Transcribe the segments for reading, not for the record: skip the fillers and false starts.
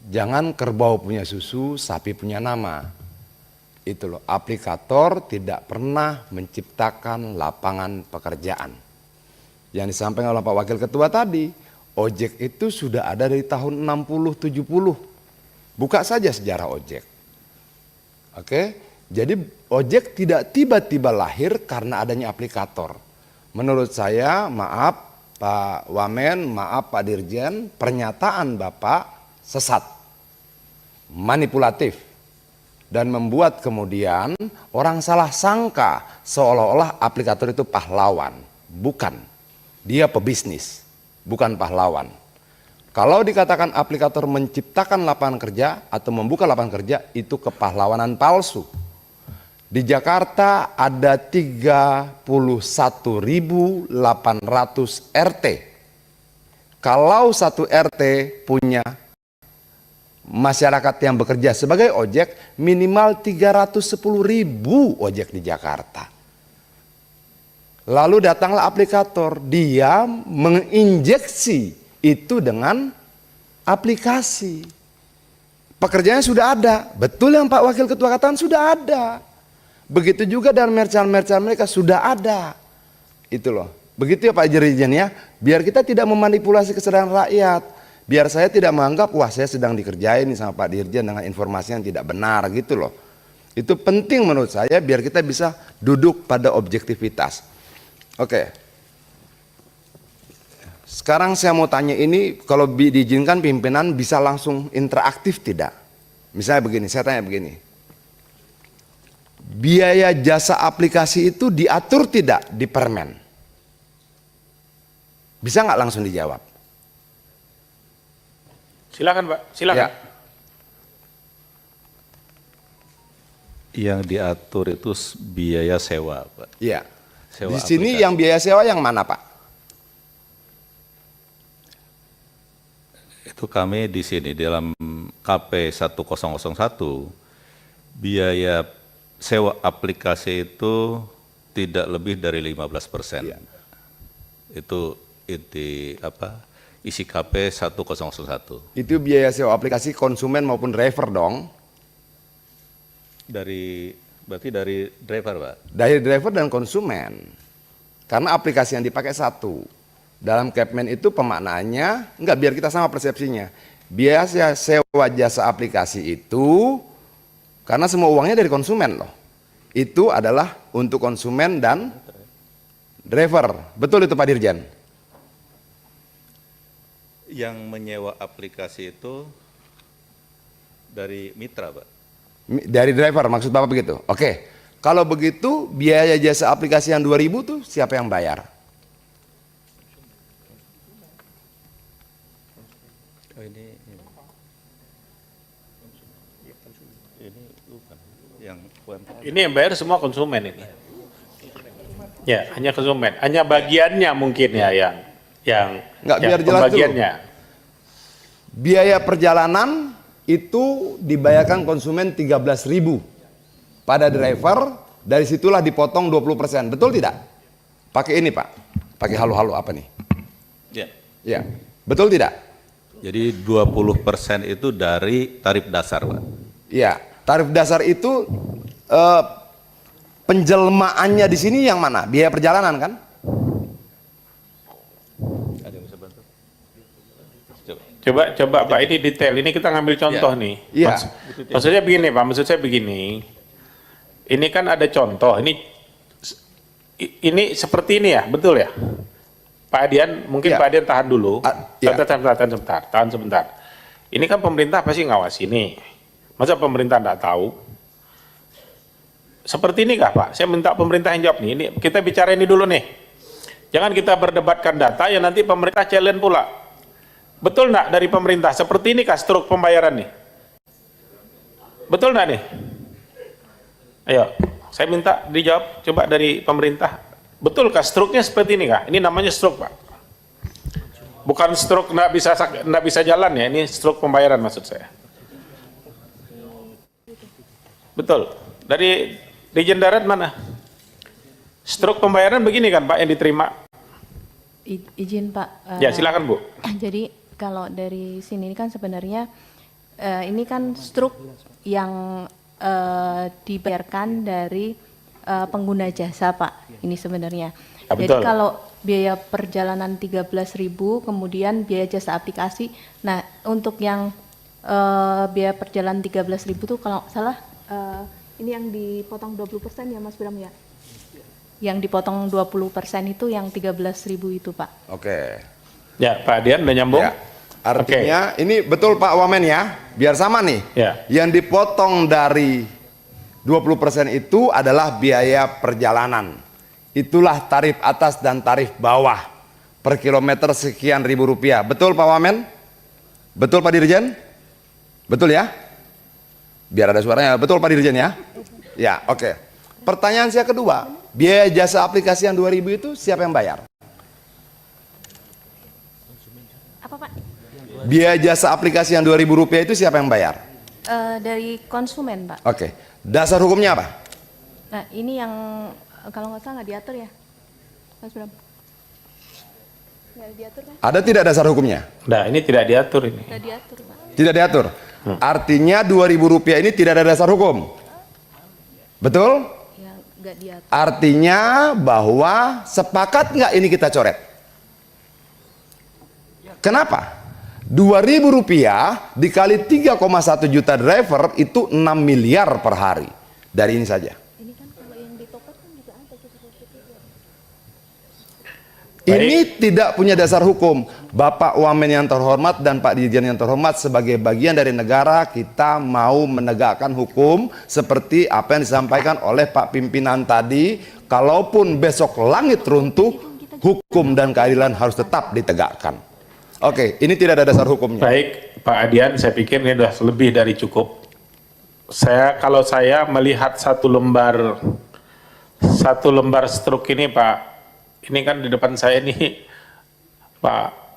Jangan kerbau punya susu, sapi punya nama. Itu loh, aplikator tidak pernah menciptakan lapangan pekerjaan. Yang disampaikan oleh Pak Wakil Ketua tadi, ojek itu sudah ada dari tahun 60-70. Buka saja sejarah ojek. Oke, jadi ojek tidak tiba-tiba lahir karena adanya aplikator. Menurut saya, maaf Pak Wamen, maaf Pak Dirjen, pernyataan Bapak sesat, manipulatif, dan membuat kemudian orang salah sangka seolah-olah aplikator itu pahlawan. Bukan, dia pebisnis, bukan pahlawan. Kalau dikatakan aplikator menciptakan lapangan kerja atau membuka lapangan kerja, itu kepahlawanan palsu. Di Jakarta ada 31.800 RT. Kalau satu RT punya masyarakat yang bekerja sebagai ojek, minimal 310.000 ojek di Jakarta. Lalu datanglah aplikator, dia menginjeksi itu dengan aplikasi. Pekerjaannya sudah ada, betul yang Pak Wakil Ketua katakan sudah ada. Begitu juga dan merchant-merchant mereka sudah ada. Itu loh. Begitu ya Pak Dirjen ya, biar kita tidak memanipulasi kesadaran rakyat. Biar saya tidak menganggap, wah saya sedang dikerjain sama Pak Dirjen dengan informasi yang tidak benar gitu loh. Itu penting menurut saya biar kita bisa duduk pada objektivitas. Oke. Sekarang saya mau tanya ini, kalau diizinkan pimpinan bisa langsung interaktif tidak? Misalnya begini, saya tanya begini. Biaya jasa aplikasi itu diatur tidak di Permen? Bisa nggak langsung dijawab? Silakan Pak, silakan. Ya. Yang diatur itu biaya sewa, Pak. Iya. Sewa Di sini aplikasi. yang biaya sewa yang mana Pak? Itu kami di sini dalam KP 1001 biaya sewa aplikasi itu tidak lebih dari 15%. Iya. Itu isi KP 1001. Itu biaya sewa aplikasi konsumen maupun driver dong. Berarti dari driver, Pak. Dari driver dan konsumen. Karena aplikasi yang dipakai satu. Dalam Kepmen itu pemaknaannya, enggak, biar kita sama persepsinya. Biaya sewa jasa aplikasi itu, karena semua uangnya dari konsumen loh. Itu adalah untuk konsumen dan driver. Betul itu Pak Dirjen? Yang menyewa aplikasi itu dari mitra, Pak. Dari driver, maksud Bapak begitu? Oke. Kalau begitu, biaya jasa aplikasi yang 2.000 tuh siapa yang bayar? Oh, ini bukan yang UMKM. Ini yang bayar semua konsumen ini. Ya, hanya konsumen. Hanya bagiannya mungkin ya yang Nggak, biar jelas pembagiannya. Biaya perjalanan itu dibayarkan konsumen 13.000 pada driver, dari situlah dipotong 20%. Betul tidak? Pakai ini Pak, pakai halo-halo apa nih? Ya. Ya, betul tidak? Jadi 20% itu dari tarif dasar, Pak. Ya, tarif dasar itu penjelmaannya di sini yang mana? Biaya perjalanan kan? Ada yang bisa bantu? Coba Pak, ini detail. Ini kita ngambil contoh nih. Iya. Maksudnya begini Pak, maksud saya begini. Ini kan ada contoh. Ini seperti ini ya, betul ya? Pak Adian, mungkin Ya. Pak Adian tahan dulu. Ya. Tahan sebentar. Ini kan pemerintah pasti ngawasi ini. Masa pemerintah enggak tahu? Seperti ini kah Pak? Saya minta pemerintah yang jawab nih. Ini kita bicara ini dulu nih. Jangan kita berdebatkan data yang nanti pemerintah challenge pula. Betul enggak dari pemerintah? Seperti ini kah struk pembayaran nih? Betul enggak nih? Ayo, saya minta dijawab coba dari pemerintah. Betulkah struknya seperti ini kah? Ini namanya struk Pak. Bukan struk nggak bisa jalan ya, ini struk pembayaran maksud saya. Betul. Dari Dirjen Darat mana? Struk pembayaran begini kan Pak yang diterima? Izin Pak. Ya silakan Bu. Jadi kalau dari sini kan sebenarnya Ini kan struk yang dibayarkan dari pengguna jasa, Pak. Ini sebenarnya. Ya, Jadi betul. kalau biaya perjalanan 13.000, kemudian biaya jasa aplikasi. Nah, untuk yang biaya perjalanan 13.000 tuh kalau nggak salah ini yang dipotong 20% ya Mas Bram ya? Yang dipotong 20% itu yang 13.000 itu, Pak. Oke. Ya, Pak Adian udah nyambung? Ya. Artinya ini betul Pak Wamen ya, biar sama nih. Ya. Yang dipotong dari 20% itu adalah biaya perjalanan. Itulah tarif atas dan tarif bawah per kilometer sekian ribu rupiah. Betul Pak Wamen? Betul Pak Dirjen? Betul ya? Biar ada suaranya. Betul Pak Dirjen ya? Ya, oke. Pertanyaan saya kedua, biaya jasa aplikasi yang 2000 itu siapa yang bayar? Apa, Pak? Biaya jasa aplikasi yang 2000 rupiah itu siapa yang bayar? Dari konsumen, Pak. Oke. Dasar hukumnya apa? Nah, ini yang kalau nggak salah nggak diatur ya, Mas Bram? Nggak diatur kan? Ada tidak dasar hukumnya? Nah, ini tidak diatur ini. Nggak diatur, Pak. Tidak diatur. Artinya 2000 rupiah ini tidak ada dasar hukum. Betul? Ya, nggak diatur. Artinya bahwa sepakat nggak ini kita coret? Kenapa? 2000 rupiah dikali 3,1 juta driver itu 6 miliar per hari. Dari ini saja. Ini kan kalau yang di toko kan juga ada Ini tidak punya dasar hukum. Bapak Wamen yang terhormat dan Pak Dirjen yang terhormat, sebagai bagian dari negara kita mau menegakkan hukum seperti apa yang disampaikan oleh Pak pimpinan tadi. Kalaupun besok langit runtuh, hukum dan keadilan harus tetap ditegakkan. Oke, ini tidak ada dasar hukumnya. Baik, Pak Adian, saya pikir ini sudah lebih dari cukup. Kalau saya melihat satu lembar struk ini, Pak, ini kan di depan saya nih Pak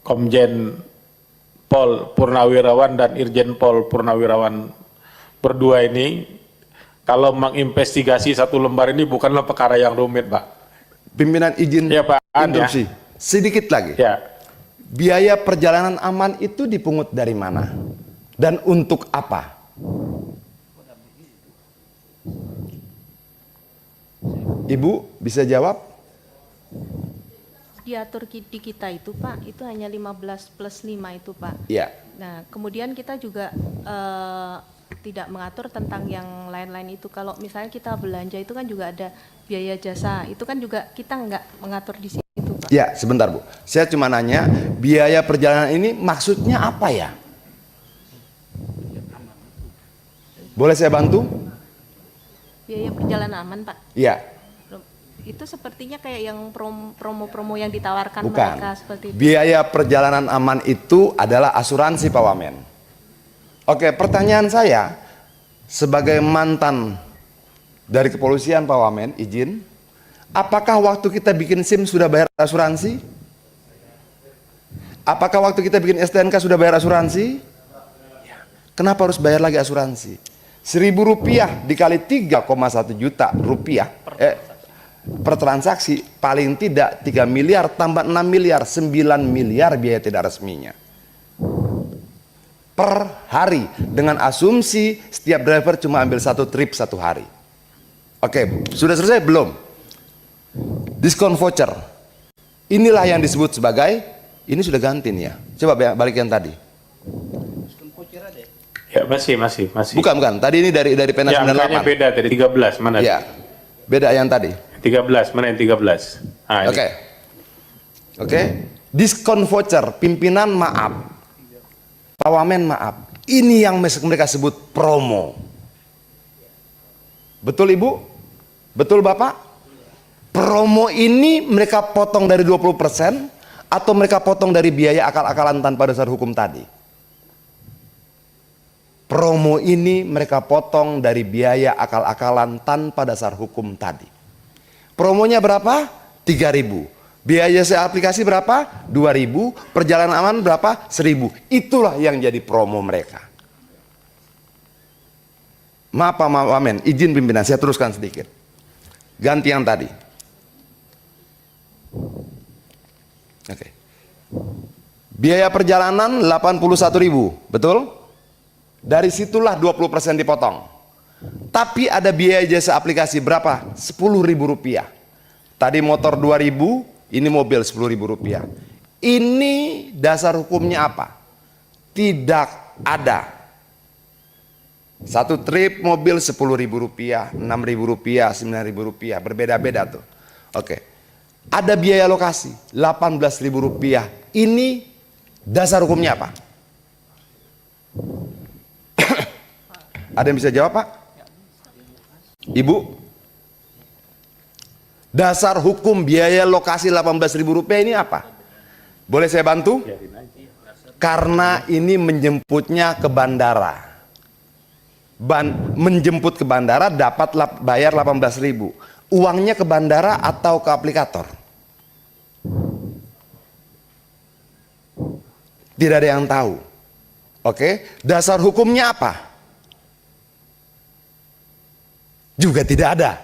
Komjen Pol Purnawirawan dan Irjen Pol Purnawirawan berdua ini, kalau menginvestigasi satu lembar ini bukanlah perkara yang rumit, Pak. Pimpinan izin Ya, Pak An, ya. interupsi. Sedikit lagi. Ya, Biaya perjalanan aman itu dipungut dari mana? Dan untuk apa? Ibu bisa jawab? diatur di kita itu, Pak, itu hanya 15+5 itu, Pak. Iya. Nah, kemudian kita juga tidak mengatur tentang yang lain-lain itu. Kalau misalnya kita belanja itu kan juga ada biaya jasa, itu kan juga kita nggak mengatur di situ, Pak. Ya, sebentar Bu. Saya cuma nanya, biaya perjalanan ini maksudnya apa ya? Boleh saya bantu? Biaya perjalanan aman, Pak. Iya. Itu sepertinya kayak yang promo-promo yang ditawarkan Bukan. mereka seperti itu. Biaya perjalanan aman itu adalah asuransi Pak Wamen. Oke, pertanyaan saya sebagai mantan dari kepolisian Pak Wamen, izin, apakah waktu kita bikin SIM sudah bayar asuransi? Apakah waktu kita bikin STNK sudah bayar asuransi? Kenapa harus bayar lagi asuransi? 1.000 rupiah dikali 3,1 juta rupiah per transaksi, paling tidak 3 miliar tambah 6 miliar, 9 miliar biaya tidak resminya per hari, dengan asumsi setiap driver cuma ambil satu trip satu hari. Oke, sudah selesai belum? Diskon voucher, inilah yang disebut sebagai, ini sudah ganti nih ya, coba balik yang tadi. ya masih. Bukan, tadi ini dari pena Ya, 98. angkanya beda dari 13, mana? Ya, beda yang tadi. 13, mana yang 13? Ah, ini. Oke. Diskon voucher, pimpinan maaf, Pak Wamen maaf. Ini yang mereka sebut promo. Betul Ibu? Betul Bapak? Promo ini mereka potong dari 20% atau mereka potong dari biaya akal-akalan tanpa dasar hukum tadi? Promo ini mereka potong dari biaya akal-akalan tanpa dasar hukum tadi. Promonya berapa? 3.000. Biaya jasa aplikasi berapa? 2.000. Perjalanan aman berapa? 1.000. Itulah yang jadi promo mereka. Maaf Pak Wamen, izin pimpinan, saya teruskan sedikit. Ganti yang tadi. Oke. Biaya perjalanan 81.000, betul? Dari situlah 20% dipotong. Tapi ada biaya jasa aplikasi berapa? Rp10.000. Tadi motor 2.000, ini mobil Rp10.000. Ini dasar hukumnya apa? Tidak ada. Satu trip mobil Rp10.000, Rp6.000, Rp9.000, berbeda-beda tuh. Oke. Ada biaya lokasi Rp18.000. Ini dasar hukumnya apa? Ada yang bisa jawab, Pak? Ibu? Dasar hukum biaya lokasi Rp18.000 ini apa? Boleh saya bantu? Karena ini menjemputnya ke bandara. Menjemput ke bandara dapat bayar 18.000. Uangnya ke bandara atau ke aplikator? Tidak ada yang tahu. Oke, dasar hukumnya apa? Juga tidak ada.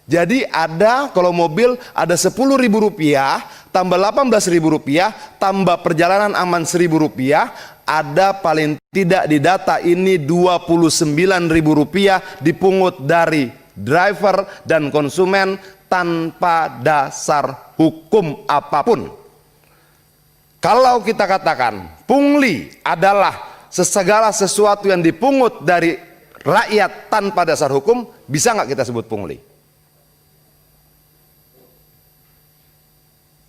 Jadi ada, kalau mobil ada Rp10.000 tambah Rp18.000 tambah perjalanan aman Rp1.000, ada paling tidak di data ini Rp29.000 dipungut dari driver dan konsumen tanpa dasar hukum apapun. Kalau kita katakan pungli adalah segala sesuatu yang dipungut dari rakyat tanpa dasar hukum, bisa nggak kita sebut pungli?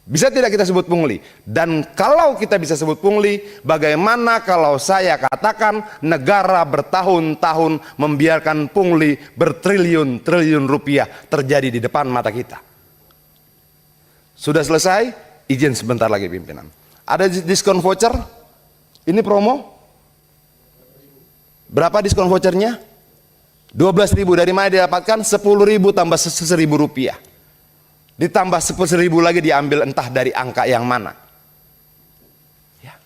Bisa tidak kita sebut pungli? Dan kalau kita bisa sebut pungli, bagaimana kalau saya katakan negara bertahun-tahun membiarkan pungli bertriliun-triliun rupiah terjadi di depan mata kita? Sudah selesai? Izin sebentar lagi pimpinan. Ada diskon voucher? Ini promo? Berapa diskon vouchernya? 12.000. Dari mana didapatkan? 10.000 tambah Rp1.000. Ditambah 10.000 lagi diambil entah dari angka yang mana. Ya.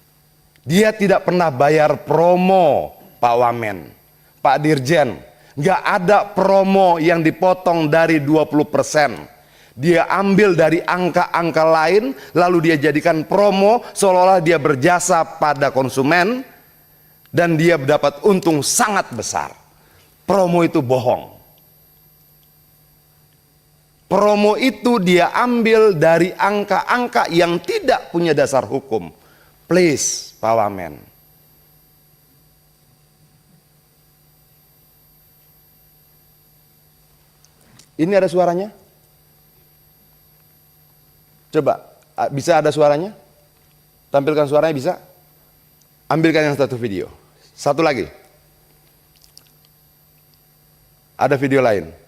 Dia tidak pernah bayar promo, Pak Wamen, Pak Dirjen. Nggak ada promo yang dipotong dari 20%. Dia ambil dari angka-angka lain, lalu dia jadikan promo seolah-olah dia berjasa pada konsumen dan dia dapat untung sangat besar. Promo itu bohong. Promo itu dia ambil dari angka-angka yang tidak punya dasar hukum. Please, Pak Wamen. Ini ada suaranya? Coba, bisa ada suaranya? Tampilkan suaranya, bisa? Ambilkan yang satu video. Satu lagi. Ada video lain.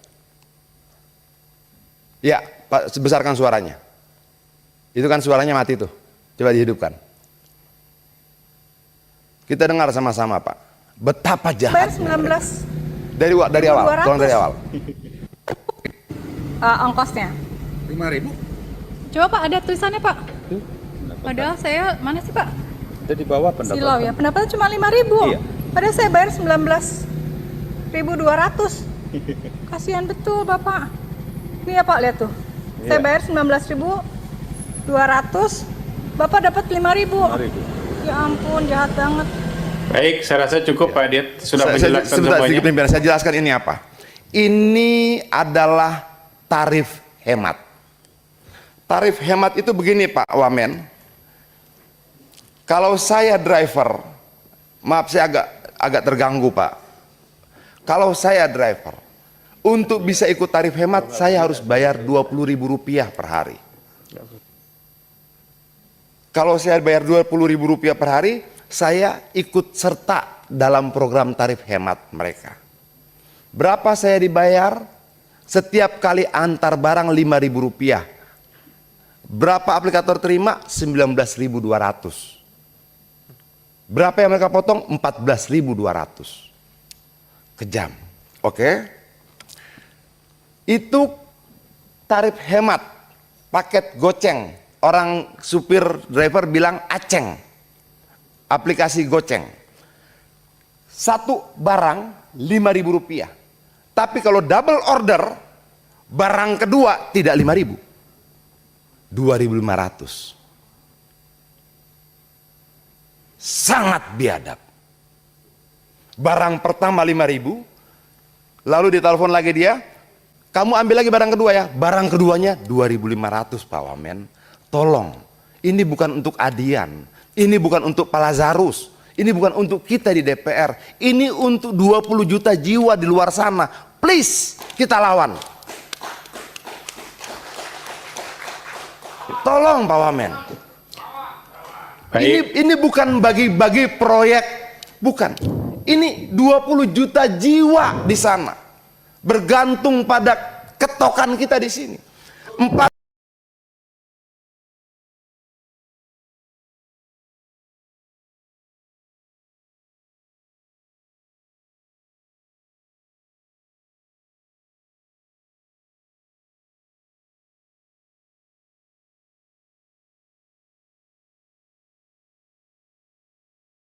Ya, Pak, besarkan suaranya. Itu kan suaranya mati tuh. Coba dihidupkan. Kita dengar sama-sama, Pak. Betapa jahatnya. Bayar 19. Dari awal, tolong dari awal. Ongkosnya. 5.000. Coba Pak, ada tulisannya Pak. Padahal saya, mana sih Pak? Itu di bawah pendapatan. Silau ya, pendapatnya cuma 5.000. Iya. Padahal saya bayar 19.200. Kasihan betul Bapak. Ini ya Pak, lihat tuh. Saya bayar 19.200. Bapak dapat 5.000. Ya ampun, jahat banget. Baik, saya rasa cukup Pak Diet sudah menjelaskan Sebentar, semuanya. saya jelaskan ini apa. Ini adalah tarif hemat. Tarif hemat itu begini Pak Wamen. Kalau saya driver, maaf saya agak terganggu Pak. Kalau saya driver, untuk bisa ikut tarif hemat saya harus bayar Rp20.000 per hari. Kalau saya bayar Rp20.000 per hari, saya ikut serta dalam program tarif hemat mereka. Berapa saya dibayar? Setiap kali antar barang Rp5.000. Berapa aplikator terima? 19.200. Berapa yang mereka potong? 14.200 ke jam. Oke? Itu tarif hemat paket goceng. Orang supir driver bilang aceng. Aplikasi goceng. Satu barang Rp5.000. Tapi kalau double order, barang kedua tidak 5.000, 2.500. Sangat biadab. Barang pertama 5.000, lalu ditelepon lagi dia, kamu ambil lagi barang kedua ya. Barang keduanya 2.500 Pak Wamen. Tolong, ini bukan untuk Adian, ini bukan untuk Pak Lazarus, ini bukan untuk kita di DPR, ini untuk 20 juta jiwa di luar sana. Please, kita lawan. Tolong Pak Wamen. Ini bukan bagi-bagi proyek, bukan. Ini 20 juta jiwa di sana bergantung pada ketokan kita di sini.